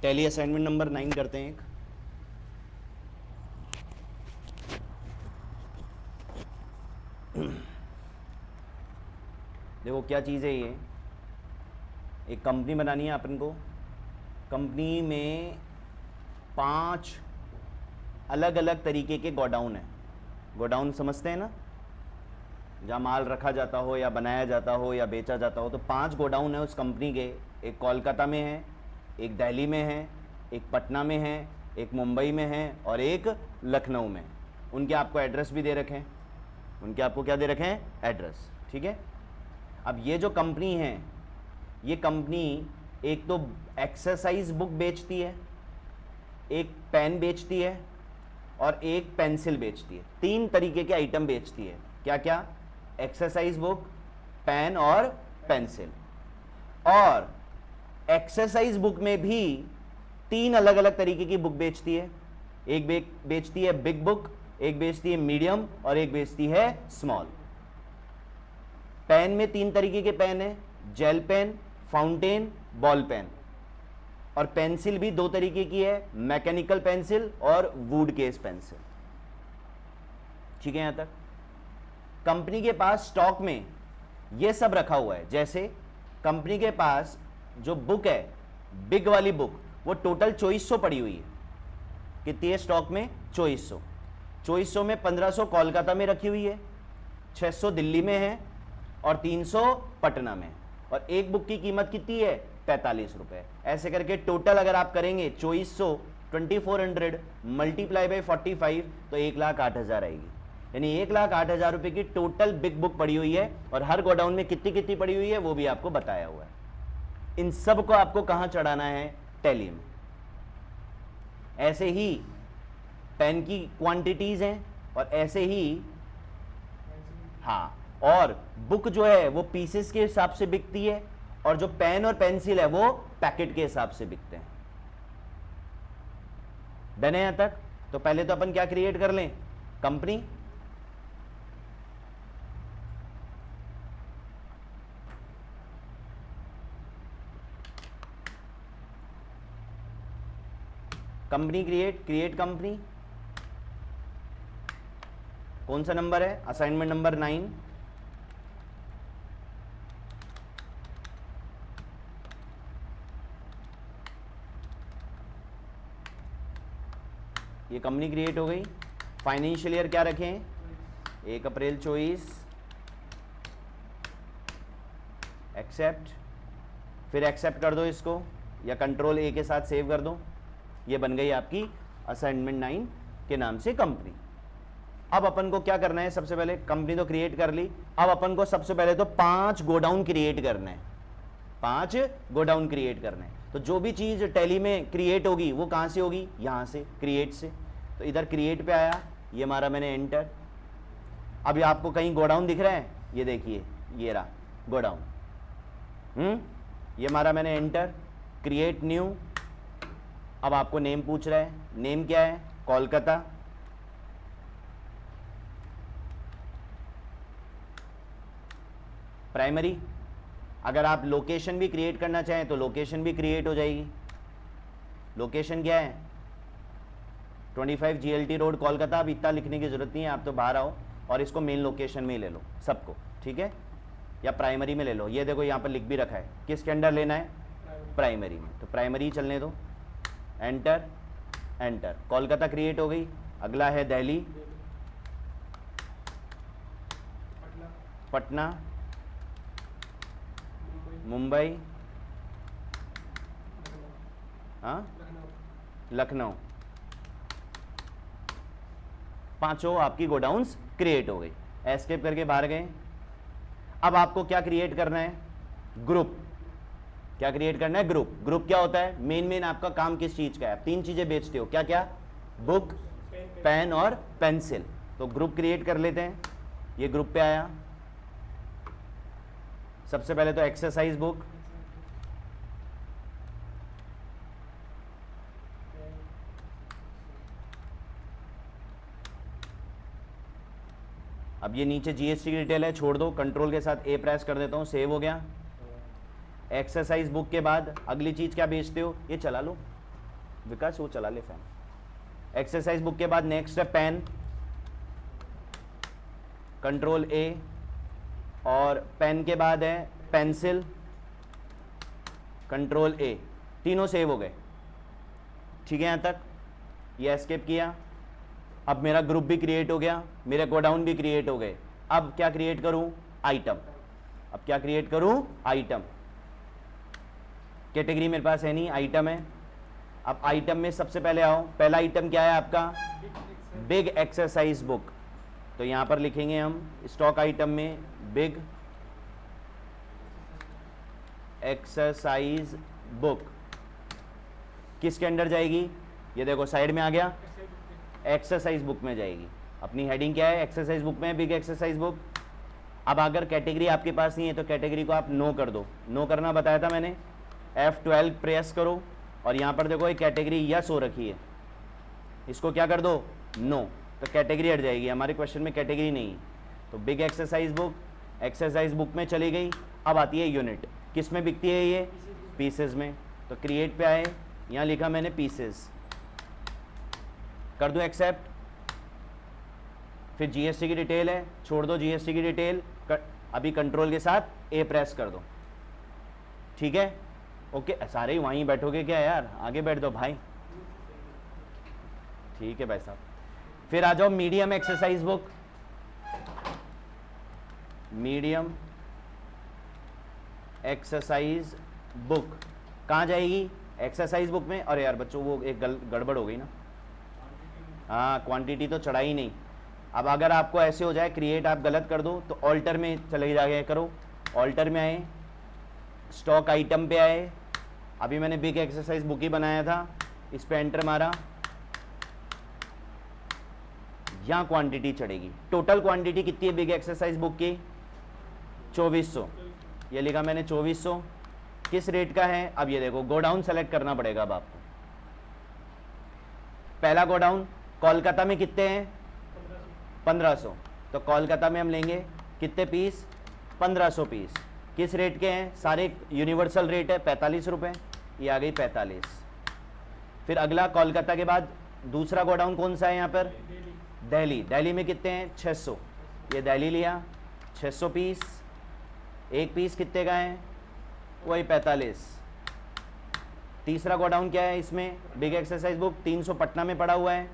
Tally assignment number 9 करते हैं एक। देखो क्या चीज़ है ये, एक कंपनी बनानी है अपन को। कंपनी में 5 अलग अलग तरीके के गोडाउन हैं। गोडाउन समझते हैं ना, जहाँ माल रखा जाता हो या बनाया जाता हो या बेचा जाता हो। तो 5 गोडाउन है उस कंपनी के। एक कोलकाता में है, एक दिल्ली में है, एक पटना में है, एक मुंबई में है और एक लखनऊ में। उनके आपको एड्रेस भी दे रखे हैं। उनके आपको क्या दे रखे हैं? एड्रेस। ठीक है। अब ये जो कंपनी है, ये कंपनी एक तो एक्सरसाइज बुक बेचती है, एक पेन बेचती है और एक पेंसिल बेचती है। 3 तरीके के आइटम बेचती है। क्या क्या? एक्सरसाइज बुक, पेन और पेंसिल। और एक्सरसाइज बुक में भी 3 अलग अलग तरीके की बुक बेचती है। एक बेचती है बिग बुक, एक बेचती है मीडियम और एक बेचती है स्मॉल। पेन में 3 तरीके के पेन है, gel pen, fountain, ball pen. और पेंसिल भी 2 तरीके की है, मैकेनिकल पेंसिल और वुड केस पेंसिल। ठीक है यहां तक? कंपनी के पास स्टॉक में ये सब रखा हुआ है। जैसे कंपनी के पास जो बुक है, बिग वाली बुक, वो टोटल 2400 पड़ी हुई है। कितनी है स्टॉक में? 2400। 2400 में 1500 कोलकाता में रखी हुई है, 600 दिल्ली में है और 300 पटना में। और एक बुक की कीमत कितनी है? 45 रुपए। ऐसे करके टोटल अगर आप करेंगे 2400 2400 मल्टीप्लाई बाई 45 तो 1,08,000 आएगी। यानी 1,08,000 रुपए की टोटल बिग बुक पड़ी हुई है। और हर गोडाउन में कितनी कितनी पड़ी हुई है वो भी आपको बताया हुआ है। इन सब को आपको कहां चढ़ाना है? टैली में। ऐसे ही पेन की क्वांटिटीज हैं और ऐसे ही और बुक जो है वो पीसेस के हिसाब से बिकती है और जो पेन और पेंसिल है वो पैकेट के हिसाब से बिकते हैं। डन है यहां तक? तो पहले तो अपन क्या क्रिएट कर लें? कंपनी। Company create company. कौन सा नंबर है? Assignment number 9। ये कंपनी क्रिएट हो गई। फाइनेंशियल ईयर क्या रखें? 1 अप्रैल 24। एक्सेप्ट। फिर एक्सेप्ट कर दो इसको या कंट्रोल ए के साथ सेव कर दो। ये बन गई आपकी असाइनमेंट 9 के नाम से कंपनी। अब अपन को क्या करना है? सबसे पहले कंपनी तो क्रिएट कर ली। अब अपन को सबसे पहले तो 5 गोडाउन क्रिएट करने हैं। 5 गोडाउन क्रिएट करने हैं। तो जो भी चीज टैली में क्रिएट होगी वो कहां से होगी? यहां से, क्रिएट से। तो इधर क्रिएट पे आया, ये मारा मैंने एंटर। अब ये आपको कहीं गोडाउन दिख रहा है? ये देखिए, ये रहा गोडाउन। ये मारा मैंने एंटर। Create new. अब आपको नेम पूछ रहा है। नेम क्या है? कोलकाता। प्राइमरी। अगर आप लोकेशन भी क्रिएट करना चाहें तो लोकेशन भी क्रिएट हो जाएगी। लोकेशन क्या है? 25 GLT रोड कोलकाता। अब इतना लिखने की जरूरत नहीं है, आप तो बाहर आओ और इसको मेन लोकेशन में ही ले लो सबको। ठीक है, या प्राइमरी में ले लो। ये देखो यहाँ पर लिख भी रखा है किसके अंडर लेना है? प्राइमरी में। तो प्राइमरी चलने दो। Enter enter. कोलकाता क्रिएट हो गई। अगला है दिल्ली, पटना, मुंबई, लखनऊ। 5 आपकी गोडाउन्स क्रिएट हो गई। एस्केप करके बाहर गए। अब आपको क्या क्रिएट करना है? ग्रुप। क्या क्रिएट करना है? ग्रुप। ग्रुप क्या होता है? मेन आपका काम किस चीज का है? आप 3 चीजें बेचते हो। क्या क्या? बुक, पेन और पेंसिल। तो ग्रुप क्रिएट कर लेते हैं। ये ग्रुप पे आया। सबसे पहले तो एक्सरसाइज बुक। अब ये नीचे जीएसटी की डिटेल है, छोड़ दो। कंट्रोल के साथ ए प्रेस कर देता हूं। सेव हो गया। एक्सरसाइज बुक के बाद अगली चीज क्या बेचते हो? ये चला लो। विकास वो चला ले फैन। एक्सरसाइज बुक के बाद नेक्स्ट है पेन, कंट्रोल ए, और पेन के बाद है पेंसिल, कंट्रोल ए। तीनों सेव हो गए, ठीक है। यहां तक ये एस्केप किया। अब मेरा ग्रुप भी क्रिएट हो गया, मेरे गोडाउन भी क्रिएट हो गए। अब क्या क्रिएट करूं? आइटम। अब क्या क्रिएट करूं? आइटम। कैटेगरी मेरे पास है नहीं, आइटम है। अब आइटम में सबसे पहले आओ, पहला आइटम क्या है आपका? Big exercise book. तो यहां पर लिखेंगे हम स्टॉक आइटम में बिग एक्सरसाइज बुक। किसके अंडर जाएगी? ये देखो साइड में आ गया, एक्सरसाइज बुक में जाएगी। अपनी हेडिंग क्या है? एक्सरसाइज बुक में, बिग एक्सरसाइज बुक। अब अगर कैटेगरी आपके पास नहीं है तो कैटेगरी को आप नो कर दो। नो करना बताया था मैंने, F12 प्रेस करो और यहाँ पर देखो एक कैटेगरी यस हो रखी है, इसको क्या कर दो? नो। तो कैटेगरी हट जाएगी, हमारे क्वेश्चन में कैटेगरी नहीं है। तो big exercise book exercise book में चली गई। अब आती है यूनिट, किस में बिकती है ये? पीसेज में। तो क्रिएट पे आए, यहाँ लिखा मैंने पीसेज, कर दो एक्सेप्ट। फिर जीएसटी की डिटेल है, छोड़ दो जीएसटी की डिटेल, अभी कंट्रोल के साथ ए प्रेस कर दो, ठीक है। ओके, सारे ही वहीं बैठोगे क्या यार? आगे बैठ दो भाई, ठीक है भाई साहब। फिर आ जाओ medium exercise book. Medium exercise book कहाँ जाएगी? एक्सरसाइज बुक में। अरे यार बच्चों वो एक गड़बड़ हो गई ना, हाँ क्वांटिटी तो चढ़ा ही नहीं। अब अगर आपको ऐसे हो जाए क्रिएट आप गलत कर दो तो ऑल्टर में चले जाए करो। ऑल्टर में आए, स्टॉक आइटम पे आए, अभी मैंने बिग एक्सरसाइज बुक ही बनाया था, इस पे एंटर मारा, यहाँ क्वांटिटी चढ़ेगी। टोटल क्वांटिटी कितनी है बिग एक्सरसाइज बुक की? 2400। ये लिखा मैंने 2400। किस रेट का है? अब ये देखो गोडाउन सेलेक्ट करना पड़ेगा अब आपको। पहला गोडाउन कोलकाता में कितने हैं? 1500। तो कोलकाता में हम लेंगे कितने पीस? 1500 पीस। किस रेट के हैं? सारे यूनिवर्सल रेट है 45 रुपये, ये आ गई 45। फिर अगला कोलकाता के बाद दूसरा गोडाउन कौन सा है यहाँ पर? दिल्ली। दिल्ली में कितने हैं? 600। ये दिल्ली लिया, 600 पीस। एक पीस कितने का है? वही 45। तीसरा गोडाउन क्या है इसमें? बिग एक्सरसाइज बुक 300 पटना में पड़ा हुआ है,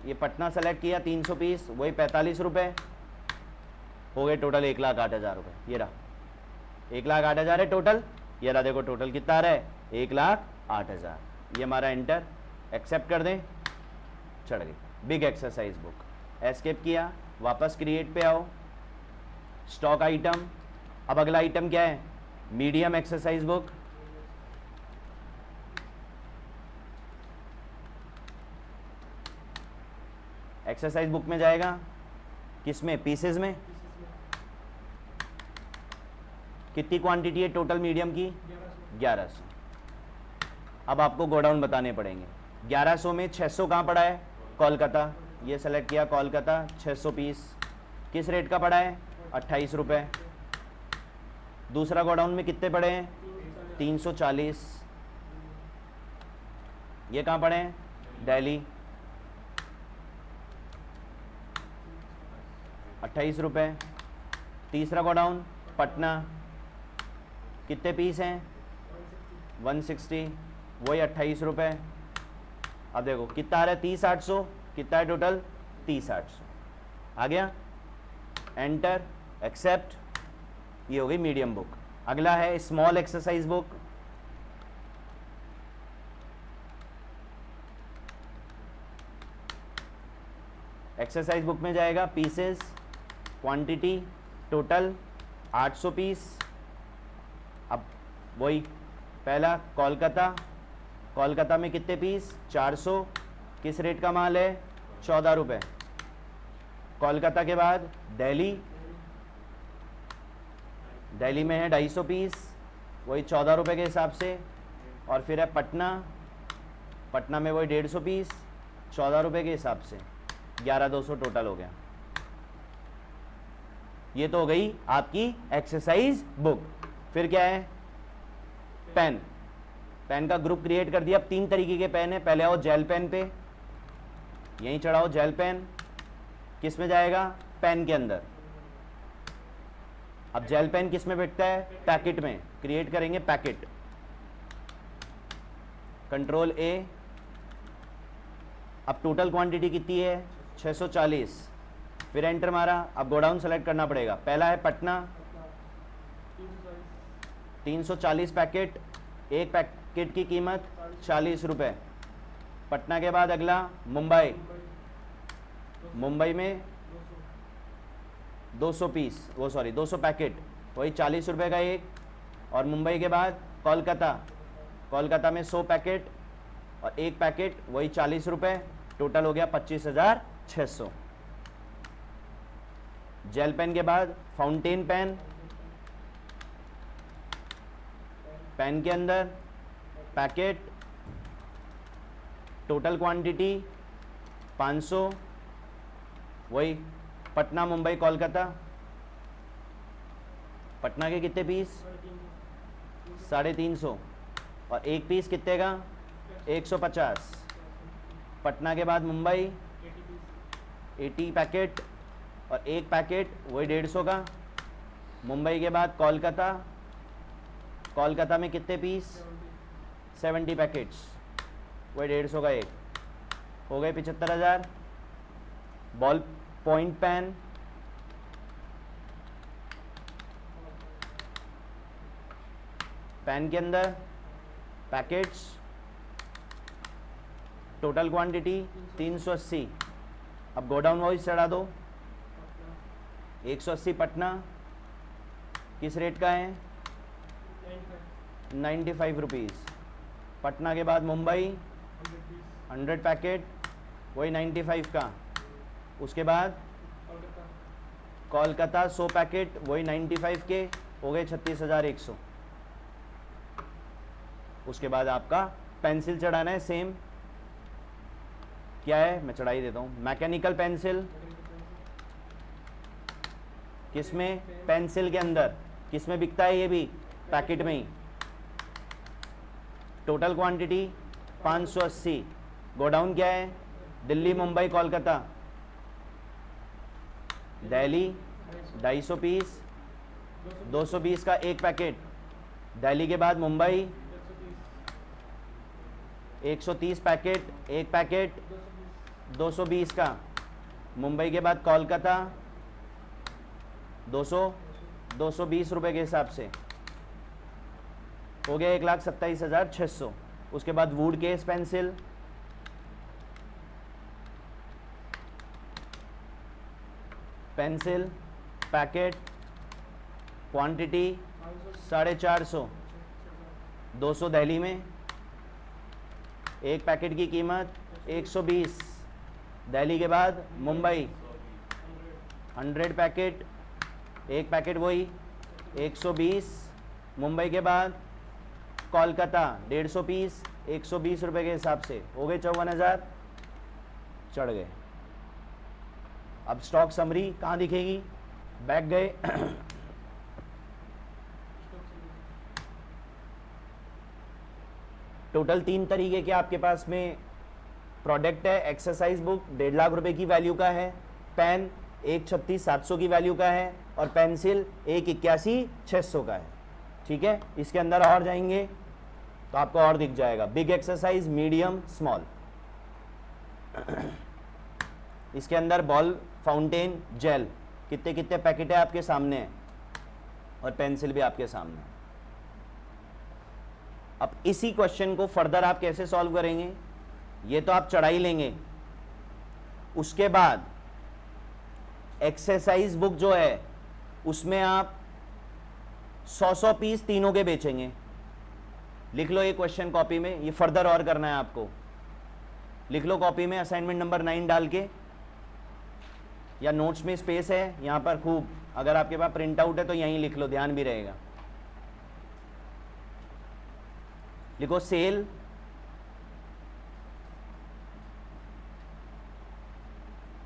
ये पटना सेलेक्ट किया, 300 पीस, वही 45 रुपये। हो गए टोटल 1,08,000 रुपये। ये रहा 1,08,000 है टोटल। ये रहा देखो टोटल कितना आ रहा है? 1,08,000। ये हमारा एंटर, एक्सेप्ट कर दें, चढ़ गई बिग एक्सरसाइज बुक। एस्केप किया, वापस क्रिएट पे आओ, स्टॉक आइटम। अब अगला आइटम क्या है? Medium exercise book. Exercise book में जाएगा, किस में? पीसेज में। कितनी क्वांटिटी है टोटल मीडियम की? 1100। अब आपको गोडाउन बताने पड़ेंगे। 1100 में 600 कहाँ पड़ा है? कोलकाता। ये सेलेक्ट किया कोलकाता, 600 पीस। किस रेट का पड़ा है? 28 रुपये। दूसरा गोडाउन में कितने पड़े हैं? 340। ये कहाँ पड़े हैं? दिल्ली, 28 रुपये। तीसरा गोडाउन पटना, कितने पीस हैं? 160, वही 28 रुपये। अब देखो कितना आ रहा है? 30,800। कितना है टोटल? 30,800। आ गया, एंटर, एक्सेप्ट। ये हो गई मीडियम बुक। अगला है small exercise book. Exercise book में जाएगा पीसेस, क्वांटिटी, टोटल 800 पीस। अब वही पहला कोलकाता, कोलकाता में कितने पीस? 400। किस रेट का माल है? 14 रुपये। कोलकाता के बाद दिल्ली, दिल्ली में है 250 पीस, वही 14 रुपये के हिसाब से। और फिर है पटना, पटना में वही 150 पीस, 14 रुपये के हिसाब से। 11,200 टोटल हो गया। ये तो हो गई आपकी एक्सरसाइज बुक। फिर क्या है? पेन। पेन का ग्रुप क्रिएट कर दिया। अब 3 तरीके के पेन है, पहले आओ जेल पेन पे, यहीं चढ़ाओ जेल पेन, किस में जाएगा, पेन के अंदर। अब जेल पेन किस में बिकता है, पैकेट में, क्रिएट करेंगे पैकेट, कंट्रोल ए। अब टोटल क्वांटिटी कितनी है, 640, फिर एंटर मारा। अब गोडाउन सेलेक्ट करना पड़ेगा, पहला है पटना, 340 पैकेट, एक पैकेट की कीमत 40 रुपये। पटना के बाद अगला मुंबई, मुंबई में 200 पीस, 200 पैकेट, वही 40 रुपये का एक। और मुंबई के बाद कोलकाता, कोलकाता में 100 पैकेट और एक पैकेट, वही 40 रुपये, टोटल हो गया 25,600। जेल पेन के बाद फाउंटेन पेन, पेन के अंदर पैकेट, टोटल क्वांटिटी 500, वही पटना मुंबई कोलकाता। पटना के कितने पीस, 350, और एक पीस कितने का, 150। पटना के बाद मुंबई 80 पैकेट और एक पैकेट, वही 150 का। मुंबई के बाद कोलकाता, कोलकाता में कितने पीस, 70 पैकेट्स, वही 150 का एक, हो गए 75,000। बॉल पॉइंट पेन, पेन के अंदर पैकेट्स, टोटल क्वांटिटी 380। अब गोडाउन वाइज चढ़ा दो, 180 पटना किस रेट का है, 95 रुपीज़। पटना के बाद मुंबई 100 पैकेट, वही 95 का। उसके बाद कोलकाता 100 पैकेट, वही 95 के, हो गए 36,100। उसके बाद आपका पेंसिल चढ़ाना है, सेम क्या है, मैं चढ़ा ही देता हूँ। मैकेनिकल पेंसिल किसमें, पेंसिल के अंदर, किसमें बिकता है ये भी, पैकेट में ही। Total quantity 580। गोडाउन क्या है, दिल्ली मुंबई कोलकाता। दिल्ली 250 पीस, 220 का एक पैकेट। दिल्ली के बाद मुंबई 130 पैकेट, एक पैकेट 220 का। मुंबई के बाद कोलकाता 220 रुपये के हिसाब से, हो गया 1,27,600। उसके बाद would case pencil, pencil packet quantity 450, 200 Delhi में, एक पैकेट की कीमत 120। दिल्ली के बाद मुंबई 100 पैकेट, एक पैकेट वही 120। मुंबई के बाद कोलकाता 150 पीस, 120 रुपये के हिसाब से, हो गए 54,000, चढ़ गए। अब स्टॉक समरी कहाँ दिखेगी, बैक गए टोटल 3 तरीके के आपके पास में प्रोडक्ट है। एक्सरसाइज बुक 1.5 लाख रुपए की वैल्यू का है, पेन 136,700 की वैल्यू का है, और पेंसिल 181,600 का है। ठीक है, इसके अंदर और जाएंगे तो आपको और दिख जाएगा, बिग एक्सरसाइज, मीडियम, स्मॉल। इसके अंदर बॉल, फाउंटेन, जेल, कितने कितने पैकेट है आपके सामने है, और पेंसिल भी आपके सामने है। अब इसी क्वेश्चन को फर्दर आप कैसे सॉल्व करेंगे, ये तो आप चढ़ा ही लेंगे। उसके बाद एक्सरसाइज बुक जो है उसमें आप 100 पीस तीनों के बेचेंगे। लिख लो ये क्वेश्चन कॉपी में, ये फर्दर और करना है आपको। लिख लो कॉपी में असाइनमेंट नंबर 9 डाल के, या नोट्स में स्पेस है यहाँ पर खूब, अगर आपके पास प्रिंट आउट है तो यहीं लिख लो, ध्यान भी रहेगा। लिखो सेल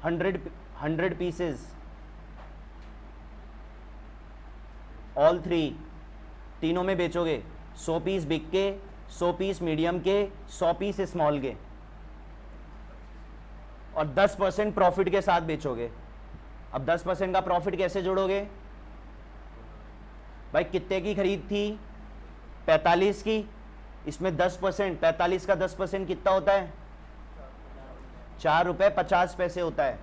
100 पीसेस, ऑल 3, तीनों में बेचोगे। 100 पीस बिक के 100 पीस मीडियम के, 100 पीस स्मॉल के, और 10% प्रॉफिट के साथ बेचोगे। अब 10% का प्रॉफिट कैसे जोड़ोगे भाई? कितने की खरीद थी? 45 की। इसमें 10%, 45 का 10% कितना होता है? 4 रुपए 50 पैसे होता है।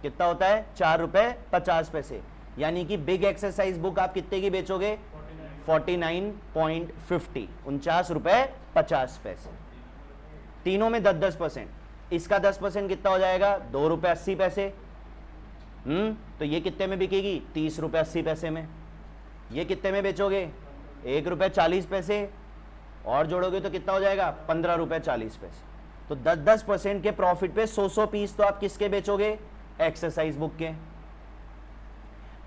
कितना होता है? 4 रुपए 50 पैसे। यानी कि बिग एक्सरसाइज बुक आप कितने की बेचोगे? 49.50, 49 रुपए 50 पैसे। तीनों में 10-10%। इसका 10% कितना हो जाएगा? 2 रुपए 80 पैसे। तो ये कितने में बिकेगी? 30 रुपए 80 पैसे में। ये कितने में बेचोगे? 1 रुपए 40 पैसे। और जोड़ोगे तो कितना हो जाएगा? 15 रुपए 40 पैसे। तो 10-10% के प्रॉफिट पे 100 पीस तो आप किसके बेचोगे? एक्सरसाइज बुक के।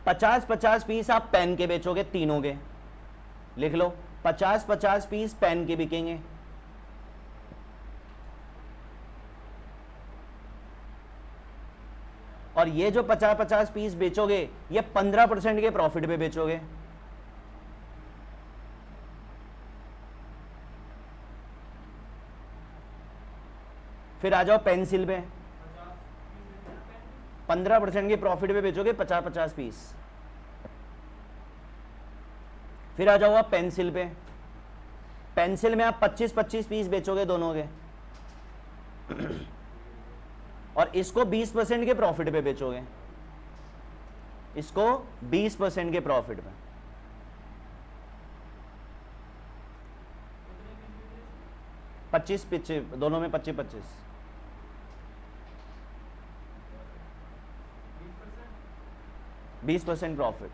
50-50 पीस आप पेन के बेचोगे, तीनों के। लिख लो, 50-50 पीस पेन के बिकेंगे। और ये जो 50-50 पीस बेचोगे, ये 15% के प्रॉफिट पे बेचोगे। फिर आ जाओ पेंसिल पे, 15% के प्रॉफिट पे बेचोगे 50-50 पीस। फिर आ जाओ आप पेंसिल पे, पेंसिल में आप 25-25 पीस बेचोगे दोनों के, और इसको 20% के प्रॉफिट पे बेचोगे। इसको 20% के प्रॉफिट पे। पच्चीस पिछे दोनों में 25-25। 20% प्रॉफिट।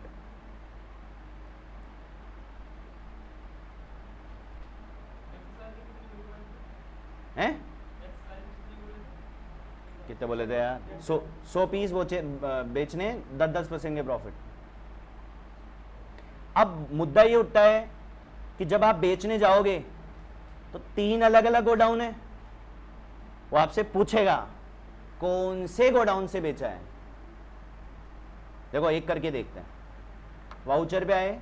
हैं? कितने बोले थे यार? 100 पीस बेचने 10-10% के प्रॉफिट। अब मुद्दा ये उठता है कि जब आप बेचने जाओगे तो 3 अलग अलग गोडाउन है। वो आपसे पूछेगा कौन से गोडाउन से बेचा है। देखो एक करके देखते हैं। वाउचर पे आए,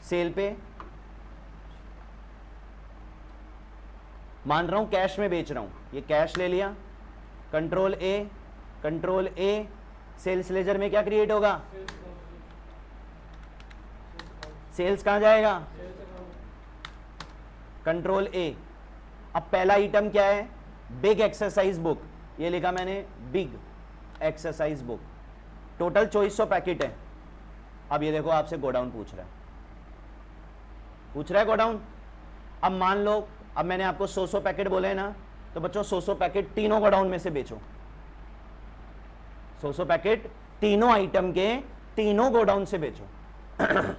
सेल पे, मान रहा हूं कैश में बेच रहा हूं, ये कैश ले लिया, कंट्रोल ए, सेल्स लेजर में क्या क्रिएट होगा? सेल्स कहां जाएगा? कंट्रोल ए। अब पहला आइटम क्या है? Big exercise book. ये लिखा मैंने, big exercise book. Total 2400 packet है। अब ये देखो आपसे गोडाउन पूछ रहा है गोडाउन। अब मान लो, अब मैंने आपको 100 पैकेट बोले हैं ना, तो बच्चों 100 पैकेट तीनों गोडाउन में से बेचो। 100 पैकेट तीनों आइटम के तीनों गोडाउन से बेचो।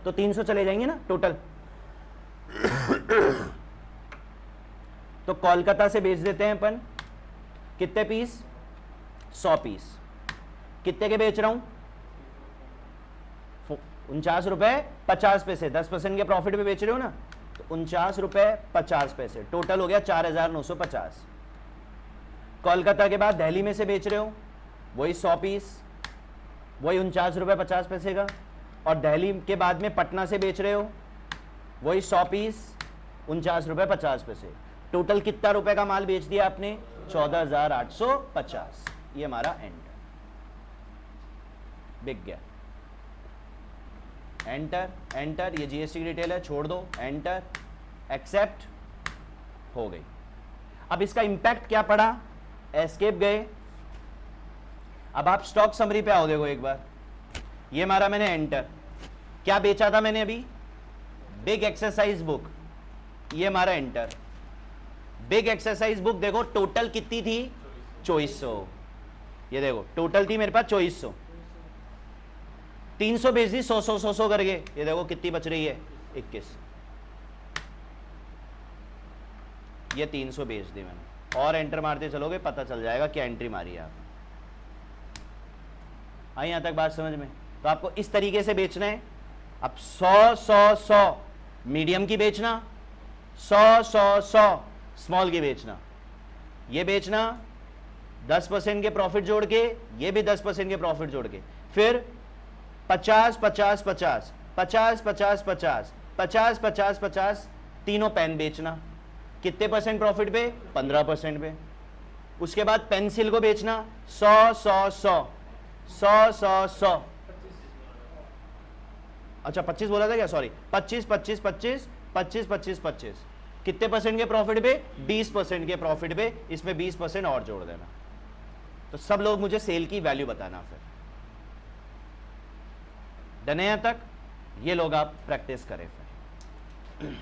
तो 300 चले जाएंगे ना टोटल। तो कोलकाता से बेच देते हैं अपन। कितने पीस? 100 पीस। कितने के बेच रहा हूं? 49 रुपए 50 पैसे। 10% के प्रॉफिट पे बेच रहे हो ना, तो 49 रुपए 50 पैसे। टोटल हो गया 4950। कोलकाता के बाद दिल्ली में से बेच रहे हो, वही 100 पीस, वही 49 रुपए 50 पैसे का। और दिल्ली के बाद में पटना से बेच रहे हो, वही 100 पीस, 49 रुपए 50 पैसे। टोटल कितना रुपए का माल बेच दिया आपने? 14,850। ये हमारा एंड बिक गया। एंटर, ये जीएसटी की डिटेल है, छोड़ दो, एंटर, एक्सेप्ट, हो गई। अब इसका इंपैक्ट क्या पड़ा? एस्केप गए। अब आप स्टॉक समरी पे आओ, देखो एक बार। ये मारा मैंने एंटर। क्या बेचा था मैंने अभी? Big exercise book. ये मारा एंटर। बिग एक्सरसाइज बुक देखो टोटल कितनी थी? 2400। ये देखो टोटल थी मेरे पास 2400। 300 बेच दी, 100 करके। ये देखो कितनी बच रही है? 21। ये 300 बेच दी मैंने। और एंटर मारते चलोगे, पता चल जाएगा क्या एंट्री मारी है आप। आई यहां तक बात समझ में? तो आपको इस तरीके से बेचना है। अब 100 मीडियम की बेचना, 100 स्मॉल की बेचना। ये बेचना 10% के प्रॉफिट जोड़ के, ये भी 10% के प्रॉफिट जोड़ के। फिर 50 50 50 50 50 50 50 50 50 50 तीनों पेन बेचना, कितने परसेंट प्रॉफिट पे? 15% पे। उसके बाद पेंसिल को बेचना 100 अच्छा 25 बोला था क्या, सॉरी 25 25 25 25 25 25 कितने परसेंट के प्रॉफिट पे? 20% के प्रॉफिट पे। इसमें 20% और जोड़ देना। तो सब लोग मुझे सेल की वैल्यू बताना फिर। डन है यहां तक? ये लोग आप प्रैक्टिस करें फिर।